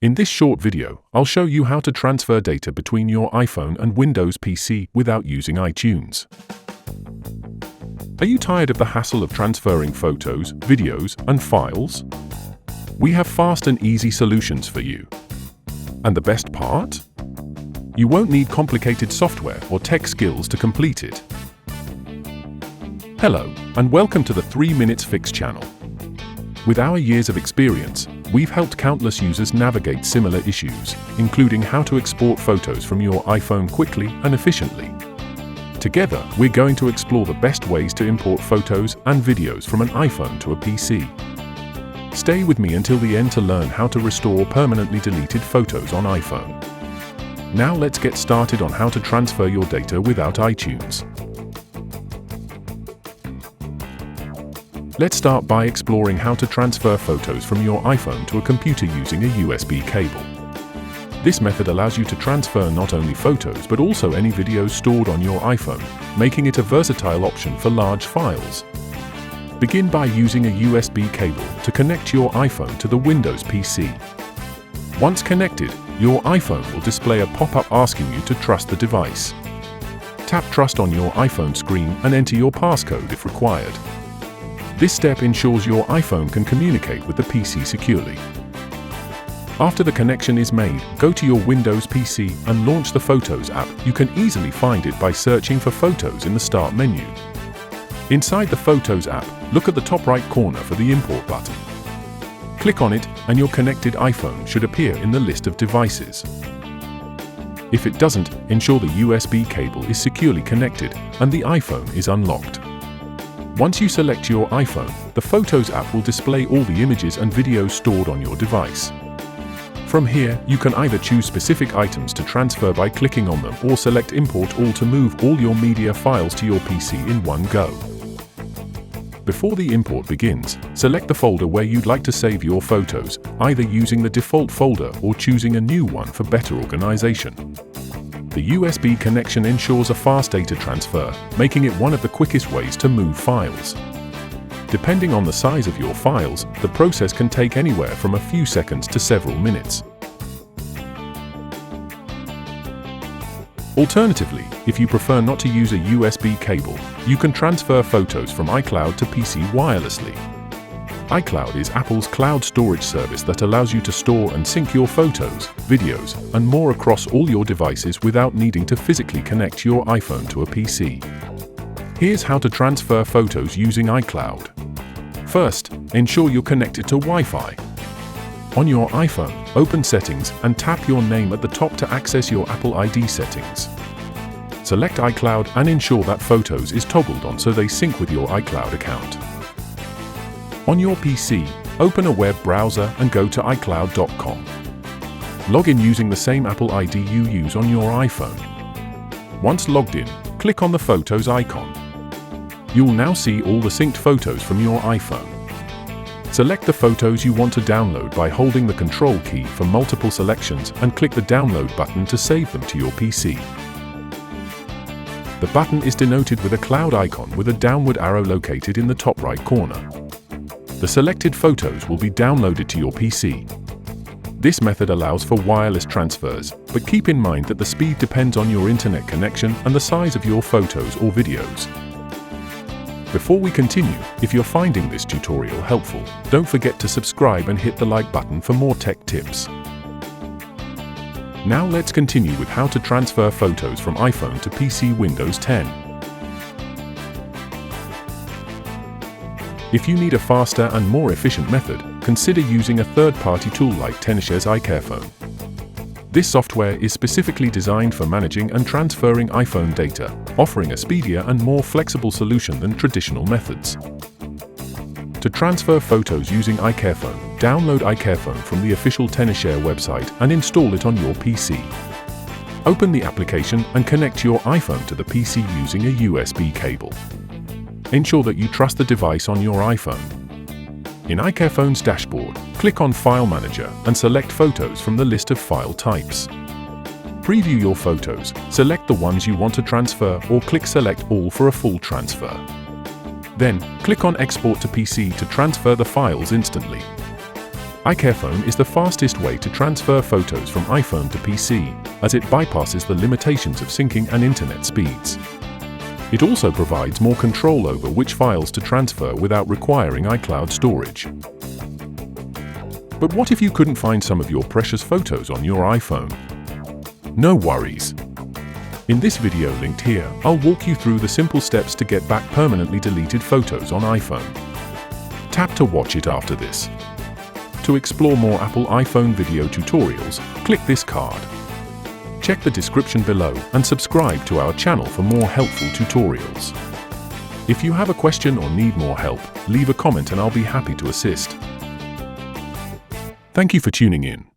In this short video, I'll show you how to transfer data between your iPhone and Windows PC without using iTunes. Are you tired of the hassle of transferring photos, videos, and files? We have fast and easy solutions for you. And the best part? You won't need complicated software or tech skills to complete it. Hello, and welcome to the 3 Minutes Fix channel. With our years of experience, we've helped countless users navigate similar issues, including how to export photos from your iPhone quickly and efficiently. Together, we're going to explore the best ways to import photos and videos from an iPhone to a PC. Stay with me until the end to learn how to restore permanently deleted photos on iPhone. Now let's get started on how to transfer your data without iTunes. Let's start by exploring how to transfer photos from your iPhone to a computer using a USB cable. This method allows you to transfer not only photos but also any videos stored on your iPhone, making it a versatile option for large files. Begin by using a USB cable to connect your iPhone to the Windows PC. Once connected, your iPhone will display a pop-up asking you to trust the device. Tap Trust on your iPhone screen and enter your passcode if required. This step ensures your iPhone can communicate with the PC securely. After the connection is made, go to your Windows PC and launch the Photos app. You can easily find it by searching for Photos in the Start menu. Inside the Photos app, look at the top right corner for the Import button. Click on it, and your connected iPhone should appear in the list of devices. If it doesn't, ensure the USB cable is securely connected and the iPhone is unlocked. Once you select your iPhone, the Photos app will display all the images and videos stored on your device. From here, you can either choose specific items to transfer by clicking on them or select Import All to move all your media files to your PC in one go. Before the import begins, select the folder where you'd like to save your photos, either using the default folder or choosing a new one for better organization. The USB connection ensures a fast data transfer, making it one of the quickest ways to move files. Depending on the size of your files, the process can take anywhere from a few seconds to several minutes. Alternatively, if you prefer not to use a USB cable, you can transfer photos from iCloud to PC wirelessly. iCloud is Apple's cloud storage service that allows you to store and sync your photos, videos, and more across all your devices without needing to physically connect your iPhone to a PC. Here's how to transfer photos using iCloud. First, ensure you're connected to Wi-Fi. On your iPhone, open Settings and tap your name at the top to access your Apple ID settings. Select iCloud and ensure that Photos is toggled on so they sync with your iCloud account. On your PC, open a web browser and go to iCloud.com. Log in using the same Apple ID you use on your iPhone. Once logged in, click on the Photos icon. You'll now see all the synced photos from your iPhone. Select the photos you want to download by holding the Control key for multiple selections and click the Download button to save them to your PC. The button is denoted with a cloud icon with a downward arrow located in the top right corner. The selected photos will be downloaded to your PC. This method allows for wireless transfers, but keep in mind that the speed depends on your internet connection and the size of your photos or videos. Before we continue, if you're finding this tutorial helpful, don't forget to subscribe and hit the like button for more tech tips. Now let's continue with how to transfer photos from iPhone to PC Windows 10. If you need a faster and more efficient method, consider using a third-party tool like Tenorshare's iCareFone. This software is specifically designed for managing and transferring iPhone data, offering a speedier and more flexible solution than traditional methods. To transfer photos using iCareFone, download iCareFone from the official Tenorshare website and install it on your PC. Open the application and connect your iPhone to the PC using a USB cable. Ensure that you trust the device on your iPhone. In iCareFone's dashboard, click on File Manager and select Photos from the list of file types. Preview your photos, select the ones you want to transfer or click Select All for a full transfer. Then, click on Export to PC to transfer the files instantly. iCareFone is the fastest way to transfer photos from iPhone to PC, as it bypasses the limitations of syncing and internet speeds. It also provides more control over which files to transfer without requiring iCloud storage. But what if you couldn't find some of your precious photos on your iPhone? No worries. In this video linked here, I'll walk you through the simple steps to get back permanently deleted photos on iPhone. Tap to watch it after this. To explore more Apple iPhone video tutorials, click this card. Check the description below and subscribe to our channel for more helpful tutorials. If you have a question or need more help, leave a comment and I'll be happy to assist. Thank you for tuning in.